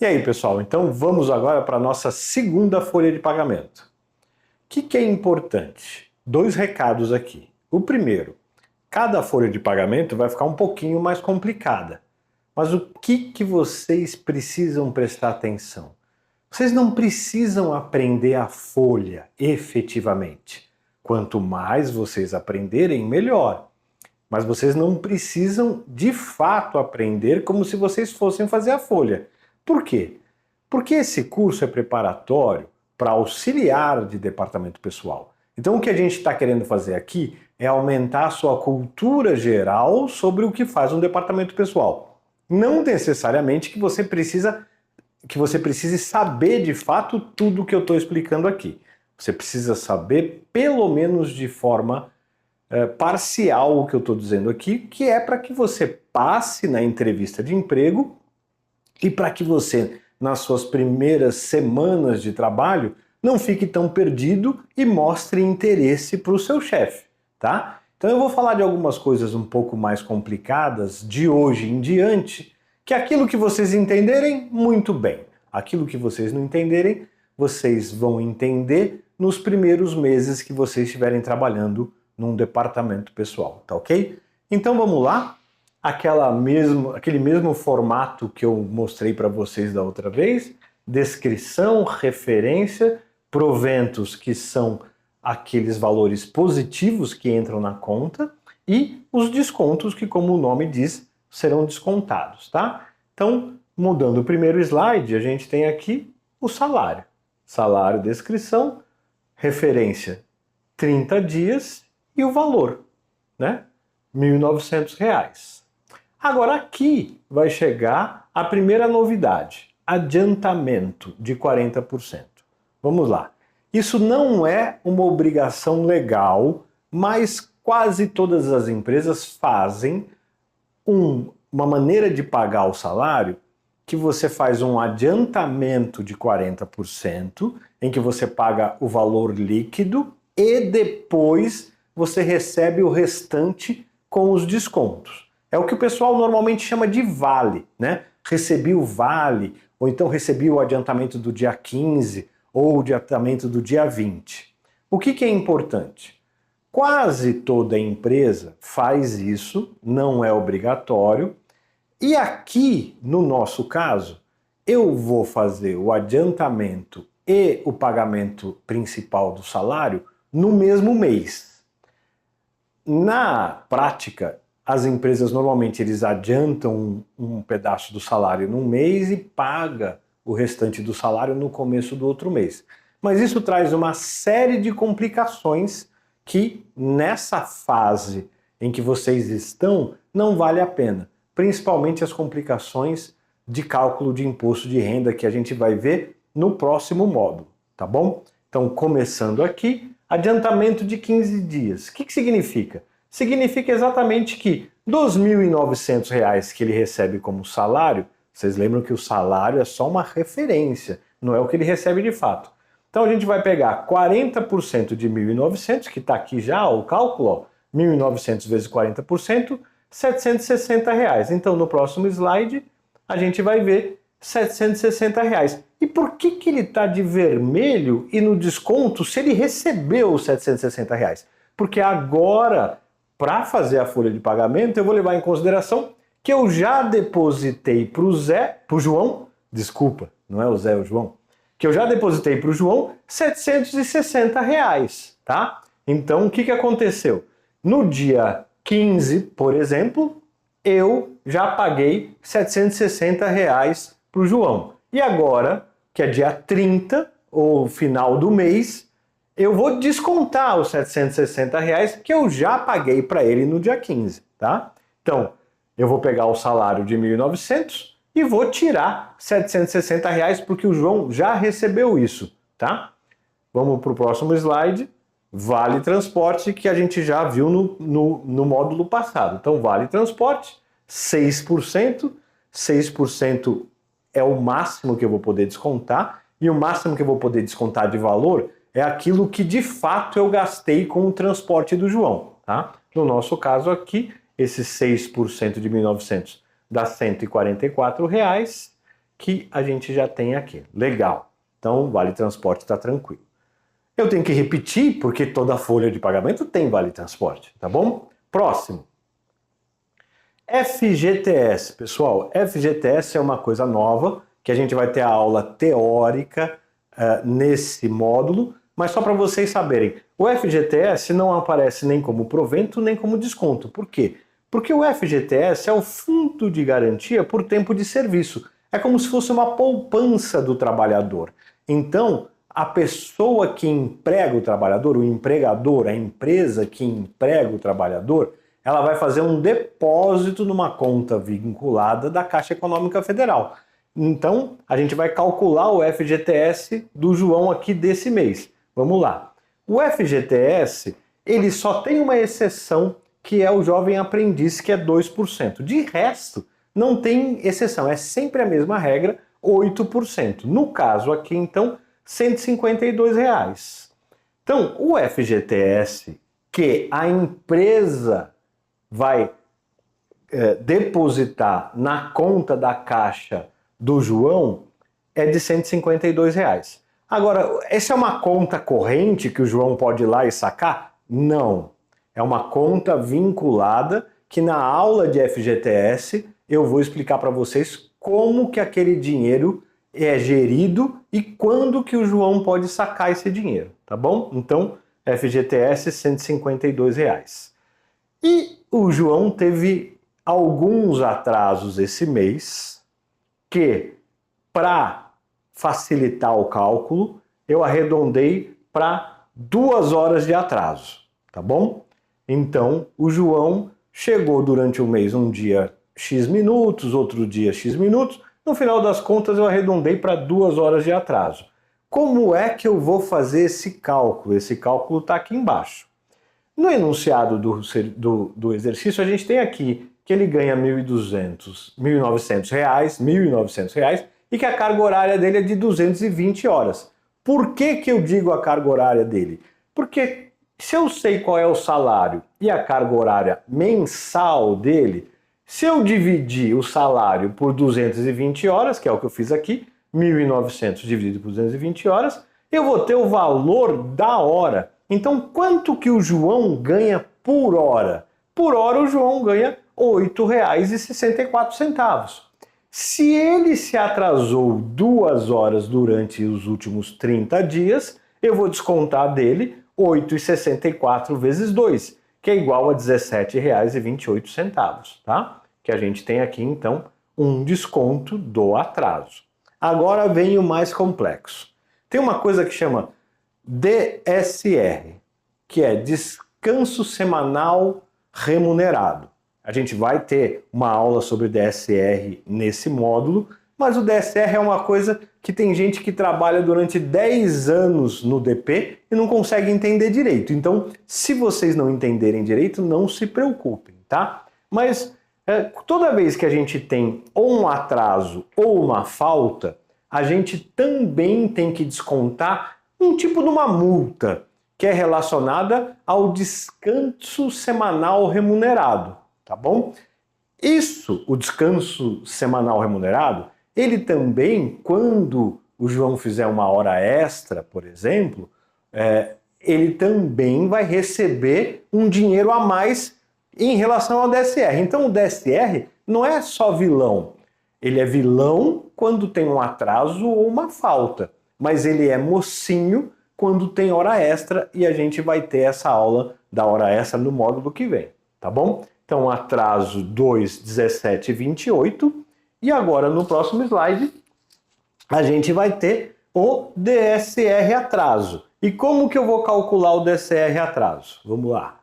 E aí, pessoal, então vamos agora para a nossa segunda folha de pagamento. O que é importante? Dois recados aqui. O primeiro, cada folha de pagamento vai ficar um pouquinho mais complicada. Mas o que vocês precisam prestar atenção? Vocês não precisam aprender a folha efetivamente. Quanto mais vocês aprenderem, melhor. Mas vocês não precisam de fato aprender como se vocês fossem fazer a folha. Por quê? Porque esse curso é preparatório para auxiliar de departamento pessoal. Então o que a gente está querendo fazer aqui é aumentar a sua cultura geral sobre o que faz um departamento pessoal. Não necessariamente que você precise saber de fato tudo o que eu estou explicando aqui. Você precisa saber pelo menos de forma parcial o que eu estou dizendo aqui, que é para que você passe na entrevista de emprego e para que você, nas suas primeiras semanas de trabalho, não fique tão perdido e mostre interesse para o seu chefe, tá? Então eu vou falar de algumas coisas um pouco mais complicadas de hoje em diante, que aquilo que vocês entenderem, muito bem. Aquilo que vocês não entenderem, vocês vão entender nos primeiros meses que vocês estiverem trabalhando num departamento pessoal, tá ok? Então vamos lá? Aquele mesmo formato que eu mostrei para vocês da outra vez, descrição, referência, proventos, que são aqueles valores positivos que entram na conta, e os descontos que, como o nome diz, serão descontados, tá? Então, mudando o primeiro slide, a gente tem aqui o salário. Salário, descrição, referência, 30 dias e o valor, né? R$ 1.900. Agora aqui vai chegar a primeira novidade, adiantamento de 40%. Vamos lá. Isso não é uma obrigação legal, mas quase todas as empresas fazem uma maneira de pagar o salário que você faz um adiantamento de 40%, em que você paga o valor líquido e depois você recebe o restante com os descontos. É o que o pessoal normalmente chama de vale, né? Recebi o vale, ou então recebi o adiantamento do dia 15, ou o adiantamento do dia 20. O que é importante? Quase toda empresa faz isso, não é obrigatório, e aqui, no nosso caso, eu vou fazer o adiantamento e o pagamento principal do salário no mesmo mês. Na prática, as empresas normalmente eles adiantam um pedaço do salário num mês e paga o restante do salário no começo do outro mês. Mas isso traz uma série de complicações que nessa fase em que vocês estão não vale a pena. Principalmente as complicações de cálculo de imposto de renda que a gente vai ver no próximo módulo, tá bom? Então, começando aqui, adiantamento de 15 dias. O que significa? Significa exatamente que dos R$ 1.900 que ele recebe como salário, vocês lembram que o salário é só uma referência, não é o que ele recebe de fato. Então a gente vai pegar 40% de 1.900, que está aqui já o cálculo, ó, 1.900 vezes 40%, R$ 760. Então no próximo slide a gente vai ver R$ 760. E por que ele está de vermelho e no desconto se ele recebeu os R$ 760? Porque agora, para fazer a folha de pagamento, eu vou levar em consideração que eu já depositei para o João, desculpa, não é o Zé, é o João, que eu já depositei para o João R$ 760, tá? Então, o que aconteceu? No dia 15, por exemplo, eu já paguei R$ 760 para o João. E agora, que é dia 30, ou final do mês, eu vou descontar os R$ 760 que eu já paguei para ele no dia 15, tá? Então, eu vou pegar o salário de 1.900 e vou tirar R$ 760 porque o João já recebeu isso, tá? Vamos para o próximo slide. Vale transporte, que a gente já viu no módulo passado. Então, vale transporte, 6%. 6% é o máximo que eu vou poder descontar. E o máximo que eu vou poder descontar de valor é aquilo que de fato eu gastei com o transporte do João, tá? No nosso caso aqui, esses 6% de 1.900 dá R$ 144. que a gente já tem aqui. Legal. Então, o Vale Transporte está tranquilo. Eu tenho que repetir, porque toda folha de pagamento tem Vale Transporte, tá bom? Próximo. FGTS, pessoal. FGTS é uma coisa nova, que a gente vai ter a aula teórica nesse módulo, mas só para vocês saberem, o FGTS não aparece nem como provento, nem como desconto. Por quê? Porque o FGTS é o Fundo de Garantia por Tempo de Serviço. É como se fosse uma poupança do trabalhador. Então, a pessoa que emprega o trabalhador, o empregador, a empresa que emprega o trabalhador, ela vai fazer um depósito numa conta vinculada da Caixa Econômica Federal. Então, a gente vai calcular o FGTS do João aqui desse mês. Vamos lá. O FGTS, ele só tem uma exceção, que é o jovem aprendiz, que é 2%. De resto, não tem exceção, é sempre a mesma regra, 8%. No caso aqui, então, R$ 152. Então, o FGTS que a empresa vai depositar na conta da Caixa do João é de R$ 152. Agora, essa é uma conta corrente que o João pode ir lá e sacar? Não. É uma conta vinculada que na aula de FGTS eu vou explicar para vocês como que aquele dinheiro é gerido e quando que o João pode sacar esse dinheiro, tá bom? Então, FGTS R$ 152. E o João teve alguns atrasos esse mês que, para facilitar o cálculo, eu arredondei para 2 horas de atraso, tá bom? Então, o João chegou durante o mês um dia X minutos, outro dia X minutos, no final das contas eu arredondei para 2 horas de atraso. Como é que eu vou fazer esse cálculo? Esse cálculo está aqui embaixo. No enunciado do exercício, a gente tem aqui que ele ganha R$ 1.900 e que a carga horária dele é de 220 horas. Por que que eu digo a carga horária dele? Porque se eu sei qual é o salário e a carga horária mensal dele, se eu dividir o salário por 220 horas, que é o que eu fiz aqui, 1.900 dividido por 220 horas, eu vou ter o valor da hora. Então, quanto que o João ganha por hora? Por hora o João ganha R$ 8,64. Se ele se atrasou 2 horas durante os últimos 30 dias, eu vou descontar dele 8,64 vezes 2, que é igual a R$ 17,28, tá? Que a gente tem aqui, então, um desconto do atraso. Agora vem o mais complexo. Tem uma coisa que chama DSR, que é Descanso Semanal Remunerado. A gente vai ter uma aula sobre DSR nesse módulo, mas o DSR é uma coisa que tem gente que trabalha durante 10 anos no DP e não consegue entender direito. Então, se vocês não entenderem direito, não se preocupem, tá? Mas toda vez que a gente tem ou um atraso ou uma falta, a gente também tem que descontar um tipo de uma multa, que é relacionada ao descanso semanal remunerado, tá bom? Isso, o descanso semanal remunerado, ele também, quando o João fizer uma hora extra, por exemplo, ele também vai receber um dinheiro a mais em relação ao DSR. Então o DSR não é só vilão, ele é vilão quando tem um atraso ou uma falta, mas ele é mocinho quando tem hora extra e a gente vai ter essa aula da hora extra no módulo que vem, tá bom? Então atraso 2, 17 e 28 e agora no próximo slide a gente vai ter o DSR atraso. E como que eu vou calcular o DSR atraso? Vamos lá.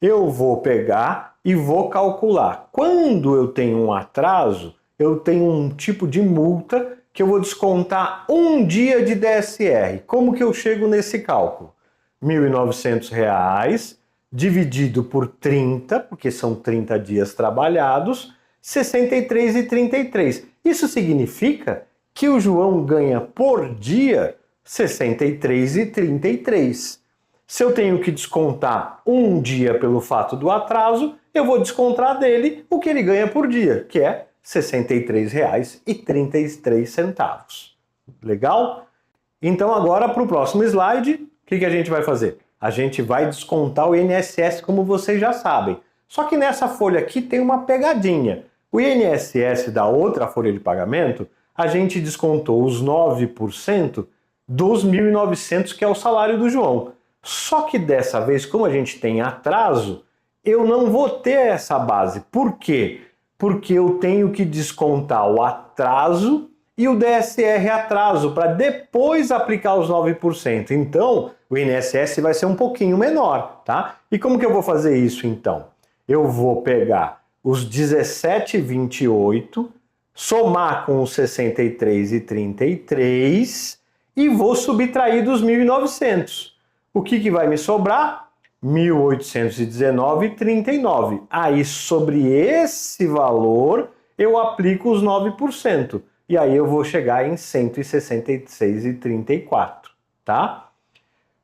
Eu vou pegar e vou calcular. Quando eu tenho um atraso, eu tenho um tipo de multa que eu vou descontar um dia de DSR. Como que eu chego nesse cálculo? R$ 1.900 dividido por 30, porque são 30 dias trabalhados, R$ 63,33. Isso significa que o João ganha por dia R$ 63,33. Se eu tenho que descontar um dia pelo fato do atraso, eu vou descontar dele o que ele ganha por dia, que é R$ 63,33. Legal? Então agora para o próximo slide, o que a gente vai fazer? A gente vai descontar o INSS, como vocês já sabem. Só que nessa folha aqui tem uma pegadinha. O INSS da outra folha de pagamento, a gente descontou os 9% dos 1.900, que é o salário do João. Só que dessa vez, como a gente tem atraso, eu não vou ter essa base. Por quê? Porque eu tenho que descontar o atraso e o DSR atraso para depois aplicar os 9%. Então, o INSS vai ser um pouquinho menor, tá? E como que eu vou fazer isso então? Eu vou pegar os 17,28, somar com os 63,33 e vou subtrair dos 1.900. O que vai me sobrar? 1.819,39. Aí, sobre esse valor, eu aplico os 9%. E aí eu vou chegar em 166,34, tá?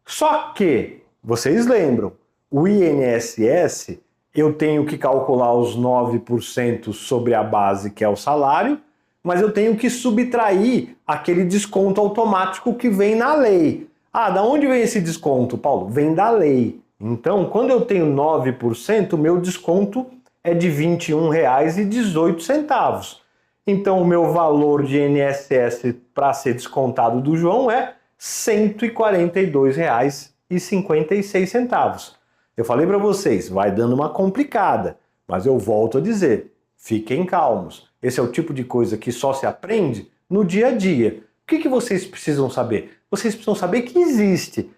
Só que, vocês lembram, o INSS, eu tenho que calcular os 9% sobre a base, que é o salário, mas eu tenho que subtrair aquele desconto automático que vem na lei. Ah, da onde vem esse desconto, Paulo? Vem da lei. Então, quando eu tenho 9%, o meu desconto é de R$ 21,18. Então, o meu valor de INSS para ser descontado do João é R$ 142,56. Eu falei para vocês, vai dando uma complicada, mas eu volto a dizer, fiquem calmos. Esse é o tipo de coisa que só se aprende no dia a dia. O que vocês precisam saber? Vocês precisam saber que existe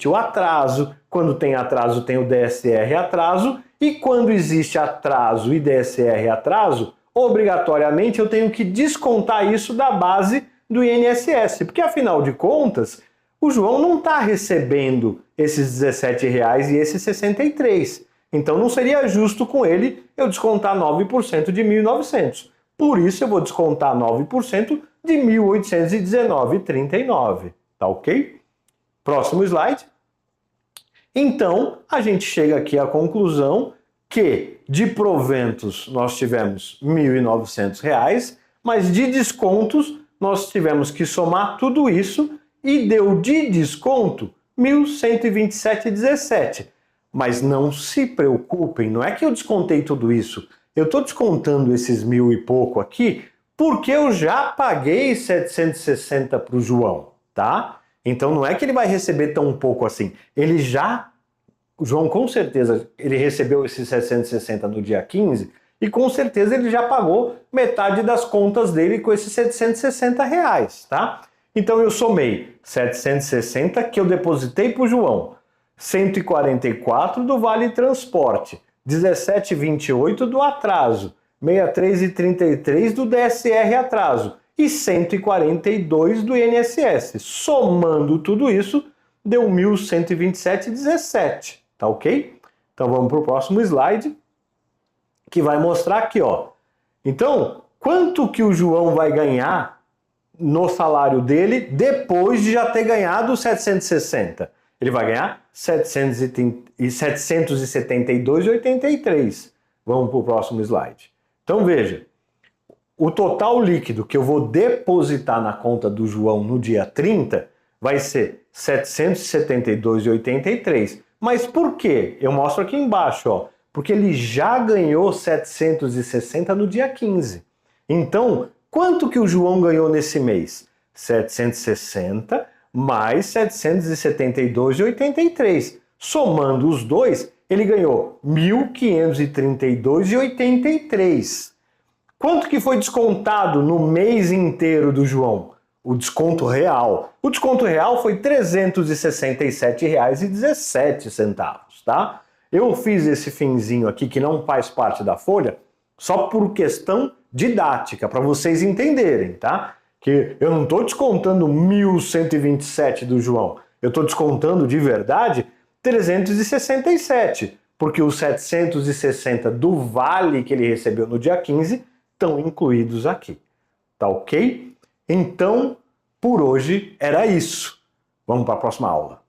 o atraso. Quando tem atraso, tem o DSR atraso. E quando existe atraso e DSR atraso, obrigatoriamente eu tenho que descontar isso da base do INSS, porque afinal de contas, o João não está recebendo esses R$17 e esses 63. Então não seria justo com ele eu descontar 9% de 1.900. Por isso eu vou descontar 9% de 1.819,39. Tá ok? Próximo slide. Então, a gente chega aqui à conclusão que de proventos nós tivemos R$ 1.900, mas de descontos nós tivemos que somar tudo isso e deu de desconto R$ 1.127,17. Mas não se preocupem, não é que eu descontei tudo isso. Eu estou descontando esses 1.000 e pouco aqui porque eu já paguei 760 para o João, tá? Então não é que ele vai receber tão pouco assim. O João com certeza ele recebeu esses 760 no dia 15 e com certeza ele já pagou metade das contas dele com esses R$760, tá? Então eu somei 760 que eu depositei para o João, 144 do Vale Transporte, 17,28 do atraso, 63,33 do DSR atraso e 142 do INSS. Somando tudo isso, deu 1.127,17. Tá ok? Então vamos para o próximo slide, que vai mostrar aqui, ó. Então, quanto que o João vai ganhar no salário dele depois de já ter ganhado 760? Ele vai ganhar 772,83. Vamos para o próximo slide. Então veja, o total líquido que eu vou depositar na conta do João no dia 30 vai ser 772,83. Mas por quê? Eu mostro aqui embaixo, ó. Porque ele já ganhou 760 no dia 15. Então, quanto que o João ganhou nesse mês? 760 mais 772,83. Somando os dois, ele ganhou 1.532,83. Quanto que foi descontado no mês inteiro do João? O desconto real. O desconto real foi R$ 367,17, tá? Eu fiz esse finzinho aqui que não faz parte da folha só por questão didática, para vocês entenderem, tá? Que eu não estou descontando 1.127 do João, eu estou descontando de verdade 367, porque os 760 do vale que ele recebeu no dia 15 estão incluídos aqui, tá ok? Então, por hoje era isso. Vamos para a próxima aula.